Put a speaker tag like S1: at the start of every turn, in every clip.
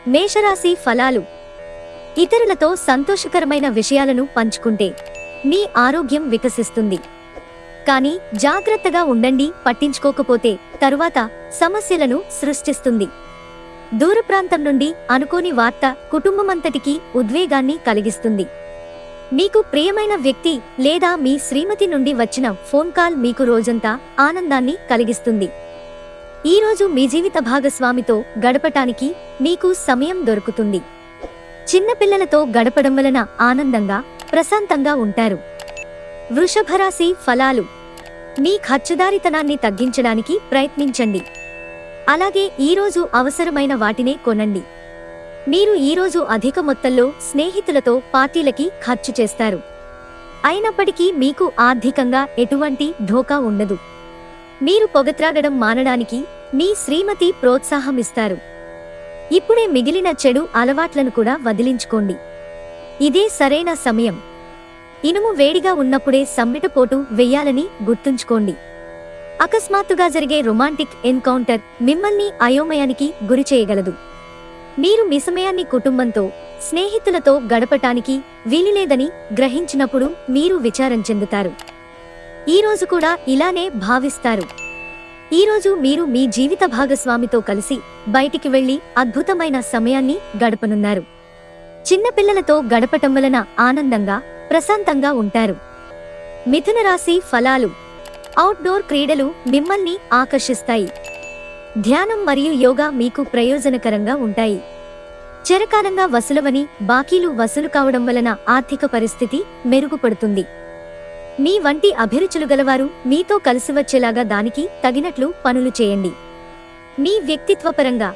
S1: మేషరాశి ఫలాలు. ఇతరులతో సంతోషకరమైన విషయాలను పంచుకుంటే మీ ఆరోగ్యం వికసిస్తుంది. కానీ జాగ్రత్తగా ఉండండి, పట్టించుకోకపోతే తరువాత సమస్యలను సృష్టిస్తుంది. దూర ప్రాంతం నుండి అనుకోని వార్త కుటుంబమంతటికీ ఉద్వేగాన్ని కలిగిస్తుంది. మీకు ప్రియమైన వ్యక్తి లేదా మీ శ్రీమతి నుండి వచ్చిన ఫోన్ కాల్ మీకు రోజంతా ఆనందాన్ని కలిగిస్తుంది. ఈరోజు మీ జీవిత భాగస్వామితో గడపటానికి మీకు సమయం దొరుకుతుంది. చిన్నపిల్లలతో గడపడం వలన ఆనందంగా, ప్రశాంతంగా ఉంటారు. వృషభరాశి ఫలాలు. మీ ఖర్చుదారితనాన్ని తగ్గించడానికి ప్రయత్నించండి. అలాగే ఈరోజు అవసరమైన వాటినే కొనండి. మీరు ఈరోజు అధిక మొత్తంలో స్నేహితులతో పార్టీలకి ఖర్చు చేస్తారు. అయినప్పటికీ మీకు ఆర్థికంగా ఎటువంటి ఢోకా ఉండదు. మీరు పొగత్రాగడం మానడానికి మీ శ్రీమతి ప్రోత్సాహమిస్తారు. ఇప్పుడే మిగిలిన చెడు అలవాట్లను కూడా వదిలించుకోండి. ఇదే సరైన సమయం. ఇనుము వేడిగా ఉన్నప్పుడే సమ్మెటపోటు వెయ్యాలని గుర్తుంచుకోండి. అకస్మాత్తుగా జరిగే రొమాంటిక్ ఎన్కౌంటర్ మిమ్మల్ని అయోమయానికి గురిచేయగలదు. మీరు మీ సమయాన్ని కుటుంబంతో, స్నేహితులతో గడపటానికి వీలులేదని గ్రహించినప్పుడు మీరు విచారం చెందుతారు. ఈరోజు కూడా ఇలానే భావిస్తారు. ఈరోజు మీరు మీ జీవిత భాగస్వామితో కలిసి బయటికి వెళ్లి అద్భుతమైన సమయాన్ని గడపనున్నారు. చిన్నపిల్లలతో గడపటం వలన ఆనందంగా, ప్రశాంతంగా ఉంటారు. మిథున రాశి ఫలాలు. అవుట్డోర్ క్రీడలు మిమ్మల్ని ఆకర్షిస్తాయి. ధ్యానం మరియు యోగా మీకు ప్రయోజనకరంగా ఉంటాయి. చిరకాలంగా వసూలవని బాకీలు వసూలు కావడం వలన ఆర్థిక పరిస్థితి మెరుగుపడుతుంది. మీ వంటి అభిరుచులు గలవారు మీతో కలిసి వచ్చేలాగా దానికి తగినట్లు పనులు చేయండి. మీ వ్యక్తిత్వపరంగా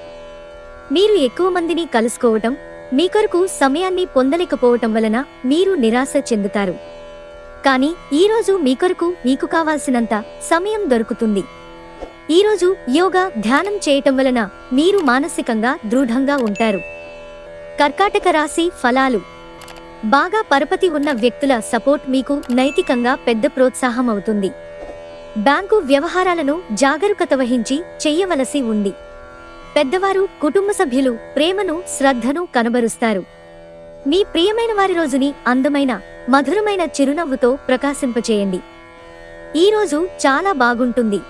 S1: మీరు ఎక్కువ మందిని కలుసుకోవటం, మీ కొరకు సమయాన్ని పొందలేకపోవటం వలన మీరు నిరాశ చెందుతారు. కానీ ఈరోజు మీ కొరకు మీకు కావాల్సినంత సమయం దొరుకుతుంది. ఈరోజు యోగా, ధ్యానం చేయటం వలన మీరు మానసికంగా దృఢంగా ఉంటారు. కర్కాటక రాశి ఫలాలు. బాగా పరపతి ఉన్న వ్యక్తుల సపోర్ట్ మీకు నైతికంగా పెద్ద ప్రోత్సాహం అవుతుంది. బ్యాంకు వ్యవహారాలను జాగరూకత వహించి చెయ్యవలసి ఉంది. పెద్దవారు, కుటుంబ సభ్యులు ప్రేమను, శ్రద్ధను కనబరుస్తారు. మీ ప్రియమైన వారి రోజుని అందమైన, మధురమైన చిరునవ్వుతో ప్రకాశింపచేయండి. ఈరోజు చాలా బాగుంటుంది.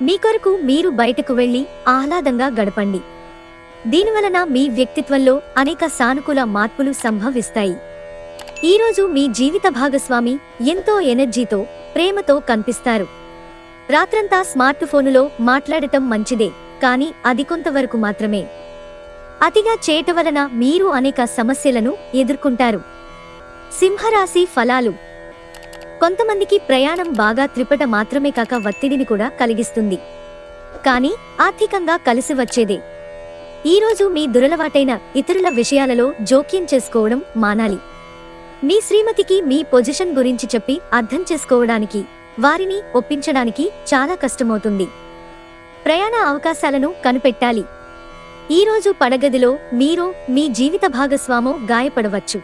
S1: మీ కొరకు మీరు బయటకు వెళ్లి ఆహ్లాదంగా గడపండి. దీనివలన మీ వ్యక్తిత్వంలో అనేక సానుకూల మార్పులు సంభవిస్తాయి. ఈరోజు మీ జీవిత భాగస్వామి ఎంతో ఎనర్జీతో, ప్రేమతో కనిపిస్తారు. రాత్రంతా స్మార్ట్ ఫోనులో మాట్లాడటం మంచిదే, కానీ అది కొంతవరకు మాత్రమే. అతిగా చేయటం వలన మీరు అనేక సమస్యలను ఎదుర్కొంటారు. సింహరాశి ఫలాలు. కొంతమందికి ప్రయాణం బాగా త్రిపట మాత్రమే కాక ఒత్తిడిని కూడా కలిగిస్తుంది. కానీ ఆర్థికంగా కలిసి వచ్చేదే. ఈరోజు మీ దురలవాటైన ఇతరుల విషయాలలో జోక్యం చేసుకోవడం మానాలి. మీ శ్రీమతికి మీ పొజిషన్ గురించి చెప్పి అర్థం చేసుకోవడానికి, వారిని ఒప్పించడానికి చాలా కష్టమవుతుంది. ప్రయాణ అవకాశాలను కనిపెట్టాలి. ఈరోజు పడగదిలో మీరో, మీ జీవిత భాగస్వామో గాయపడవచ్చు.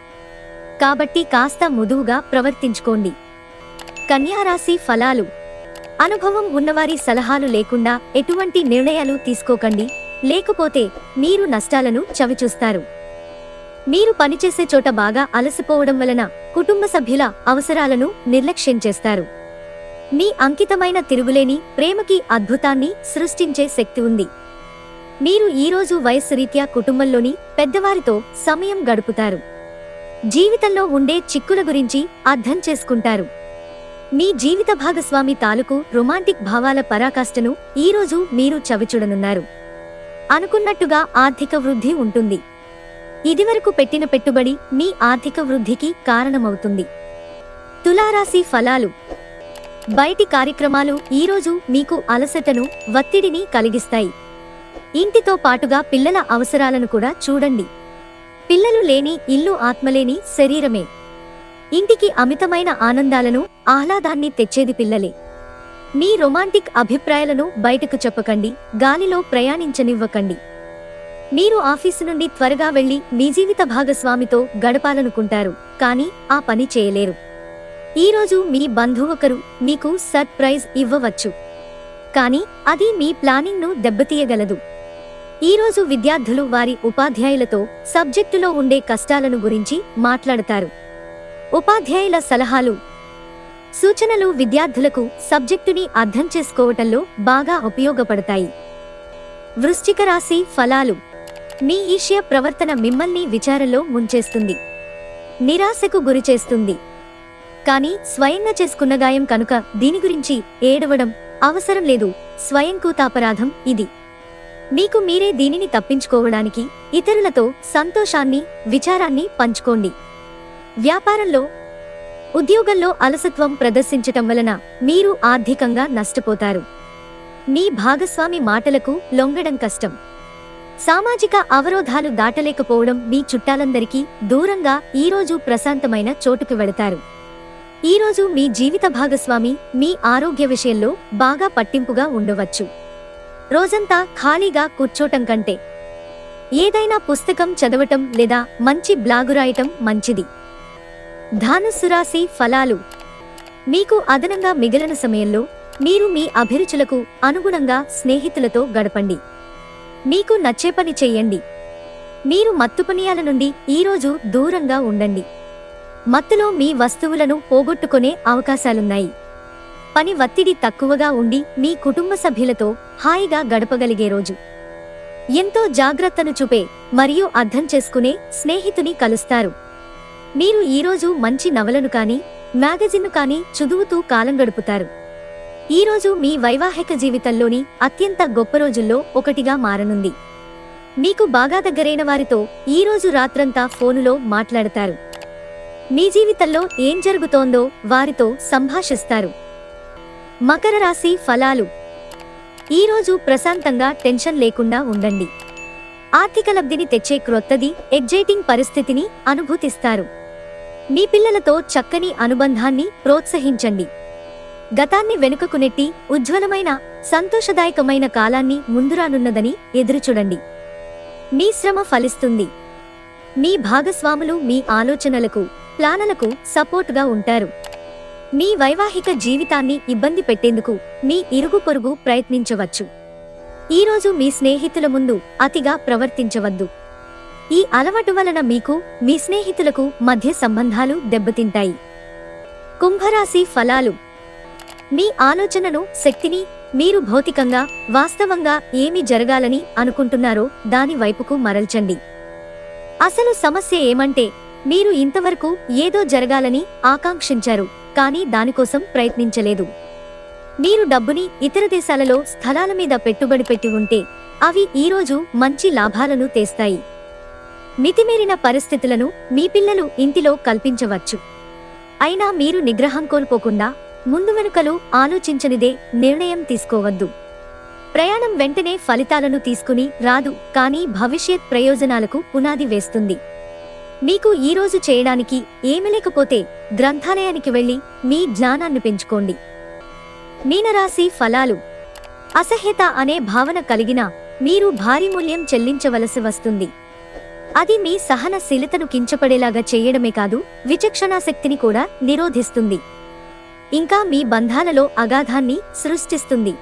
S1: కాబట్టి కాస్త మృదువుగా ప్రవర్తించుకోండి. కన్యారాశి ఫలాలు. అనుభవం ఉన్నవారి సలహాలు లేకుండా ఎటువంటి నిర్ణయాలు తీసుకోకండి, లేకపోతే మీరు నష్టాలను చవిచూస్తారు. మీరు పనిచేసే చోట బాగా అలసిపోవడం వలన కుటుంబ సభ్యుల అవసరాలను నిర్లక్ష్యం చేస్తారు. మీ అంకితమైన తిరుగులేని ప్రేమకి అద్భుతాన్ని సృష్టించే శక్తి ఉంది. మీరు ఈరోజు వయస్సు రీత్యా కుటుంబంలోని పెద్దవారితో సమయం గడుపుతారు. జీవితంలో ఉండే చిక్కుల గురించి అర్థం చేసుకుంటారు. మీ జీవిత భాగస్వామి తాలూకు రొమాంటిక్ భావాల పరాకాష్ఠను ఈరోజు మీరు చవిచూడనున్నారు. అనుకున్నట్టుగా ఆర్థిక వృద్ధి ఉంటుంది. ఇదివరకు పెట్టిన పెట్టుబడి మీ ఆర్థిక వృద్ధికి కారణమవుతుంది. తులారాశి ఫలాలు. బయటి కార్యక్రమాలు ఈరోజు మీకు అలసటను, ఒత్తిడిని కలిగిస్తాయి. ఇంటితో పాటుగా పిల్లల అవసరాలను కూడా చూడండి. పిల్లలు లేని ఇల్లు ఆత్మలేని శరీరమే. ఇంటికి అమితమైన ఆనందాలను, ఆహ్లాదాన్ని తెచ్చేది పిల్లలే. మీ రొమాంటిక్ అభిప్రాయాలను బయటకు చెప్పకండి, గాలిలో ప్రయాణించనివ్వకండి. మీరు ఆఫీసు నుండి త్వరగా వెళ్లి మీ జీవిత భాగస్వామితో గడపాలనుకుంటారు, కానీ ఆ పని చేయలేరు. ఈరోజు మీ బంధువు ఒకరు మీకు సర్ప్రైజ్ ఇవ్వవచ్చు, కానీ అది మీ ప్లానింగ్ను దెబ్బతీయగలదు. ఈరోజు విద్యార్థులు వారి ఉపాధ్యాయులతో సబ్జెక్టులో ఉండే కష్టాలను గురించి మాట్లాడతారు. ఉపాధ్యాయుల సలహాలు, సూచనలు విద్యార్థులకు సబ్జెక్టుని అర్థం చేసుకోవటంలో బాగా ఉపయోగపడతాయి. వృశ్చిక రాశి ఫలాలు. మీ ఈర్ష్య ప్రవర్తన మిమ్మల్ని విచారంలో ముంచేస్తుంది, నిరాశకు గురిచేస్తుంది. కానీ స్వయంగా చేసుకున్న గాయం కనుక దీని గురించి ఏడవడం అవసరం లేదు. స్వయంకృతాపరాధం ఇది. మీకు మీరే దీనిని తప్పించుకోవడానికి ఇతరులతో సంతోషాన్ని, విచారాన్ని పంచుకోండి. వ్యాపారంలో, ఉద్యోగంలో అలసత్వం ప్రదర్శించటం వలన మీరు ఆర్థికంగా నష్టపోతారు. మీ భాగస్వామి మాటలకు లొంగడం కష్టం. సామాజిక అవరోధాలు దాటలేకపోవడం మీ చుట్టాలందరికీ దూరంగా ఈరోజు ప్రశాంతమైన చోటుకు వెళతారు. ఈరోజు మీ జీవిత భాగస్వామి మీ ఆరోగ్య విషయంలో బాగా పట్టింపుగా ఉండవచ్చు. రోజంతా ఖాళీగా కూర్చోటం కంటే ఏదైనా పుస్తకం చదవటం లేదా మంచి బ్లాగు రాయటం మంచిది. ధనుస్సు రాశి ఫలాలు. మీకు అదనంగా మిగిలిన సమయంలో మీరు మీ అభిరుచులకు అనుగుణంగా స్నేహితులతో గడపండి. మీకు నచ్చే పని చెయ్యండి. మీరు మత్తుపనీయాల నుండి ఈరోజు దూరంగా ఉండండి. మత్తులో మీ వస్తువులను పోగొట్టుకునే అవకాశాలున్నాయి. పని ఒత్తిడి తక్కువగా ఉండి మీ కుటుంబ సభ్యులతో హాయిగా గడపగలిగే రోజు. ఎంతో జాగ్రత్తను చూపే మరియు అర్థం చేసుకునే స్నేహితుని కలుస్తారు. మీరు ఈరోజు మంచి నవలను కానీ మ్యాగజిన్ను కానీ చదువుతూ కాలం గడుపుతారు. ఈరోజు మీ వైవాహిక జీవితంలోని అత్యంత గొప్ప రోజుల్లో ఒకటిగా మారనుంది. మీకు బాగా దగ్గరైన వారితో ఈరోజు రాత్రంతా ఫోనులో మాట్లాడతారు. మీ జీవితంలో ఏం జరుగుతోందో వారితో సంభాషిస్తారు. మకర రాశి ఫలాలు. ఈరోజు ప్రశాంతంగా టెన్షన్ లేకుండా ఉండండి. ఆర్థిక లబ్ధిని తెచ్చే క్రొత్తది, ఎగ్జైటింగ్ పరిస్థితిని అనుభూతిస్తారు. మీ పిల్లలతో చక్కని అనుబంధాన్ని ప్రోత్సహించండి. గతాన్ని వెనుకకు నెట్టి ఉజ్వలమైన, సంతోషదాయకమైన కాలాన్ని ముందురానున్నదని ఎదురుచూడండి. మీ శ్రమ ఫలిస్తుంది. మీ భాగస్వాములు మీ ఆలోచనలకు, ప్లానలకు సపోర్టుగా ఉంటారు. మీ వైవాహిక జీవితాన్ని ఇబ్బంది పెట్టేందుకు మీ ఇరుగు పొరుగు ప్రయత్నించవచ్చు. ఈరోజు మీ స్నేహితుల ముందు అతిగా ప్రవర్తించవద్దు. ఈ అలవాటు వలన మీకు, మీ స్నేహితులకు మధ్య సంబంధాలు దెబ్బతింటాయి. కుంభరాశి ఫలాలు. మీ ఆలోచనను, శక్తిని మీరు భౌతికంగా, వాస్తవంగా ఏమి జరగాలని అనుకుంటున్నారో దాని వైపుకు మరల్చండి. అసలు సమస్య ఏమంటే, మీరు ఇంతవరకు ఏదో జరగాలని ఆకాంక్షించారు, కానీ దానికోసం ప్రయత్నించలేదు. మీరు డబ్బుని ఇతర దేశాలలో స్థలాల మీద పెట్టుబడి పెట్టి ఉంటే అవి ఈరోజు మంచి లాభాలను తెస్తాయి. మితిమీరిన పరిస్థితులను మీ పిల్లలు ఇంటిలో కల్పించవచ్చు. అయినా మీరు నిగ్రహం కోల్పోకుండా ముందు వెనుకలు ఆలోచించనిదే నిర్ణయం తీసుకోవద్దు. ప్రయాణం వెంటనే ఫలితాలను తీసుకుని రాదు, కానీ భవిష్యత్ ప్రయోజనాలకు పునాది వేస్తుంది. మీకు ఈరోజు చేయడానికి ఏమి లేకపోతే గ్రంథాలయానికి వెళ్లి మీ జ్ఞానాన్ని పెంచుకోండి. మీనరాశి ఫలాలు. అసహ్యత అనే భావన కలిగినా మీరు భారీ మూల్యం చెల్లించవలసి వస్తుంది. అది మీ సహనశీలతను కించపడేలాగా చేయడమే కాదు, విచక్షణాశక్తిని కూడా నిరోధిస్తుంది. ఇంకా మీ బంధాలలో అగాధాన్ని సృష్టిస్తుంది.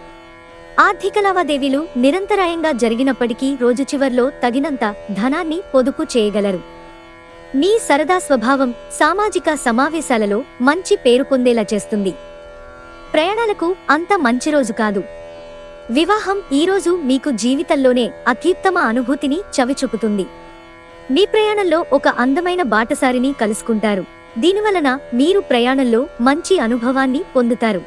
S1: ఆర్థిక లావాదేవీలు నిరంతరాయంగా జరిగినప్పటికీ రోజు చివర్లో తగినంత ధనాన్ని పొదుపు చేయగలరు. మీ సరదా స్వభావం సామాజిక సమావేశాలలో మంచి పేరు పొందేలా చేస్తుంది. ప్రయాణాలకు అంత మంచి రోజు కాదు. వివాహం ఈరోజు మీకు జీవితంలోనే అత్యుత్తమ అనుభూతిని చవిచూపుతుంది. మీ ప్రయాణంలో ఒక అందమైన బాటసారిని కలుసుకుంటారు. దీనివలన మీరు ప్రయాణంలో మంచి అనుభవాన్ని పొందుతారు.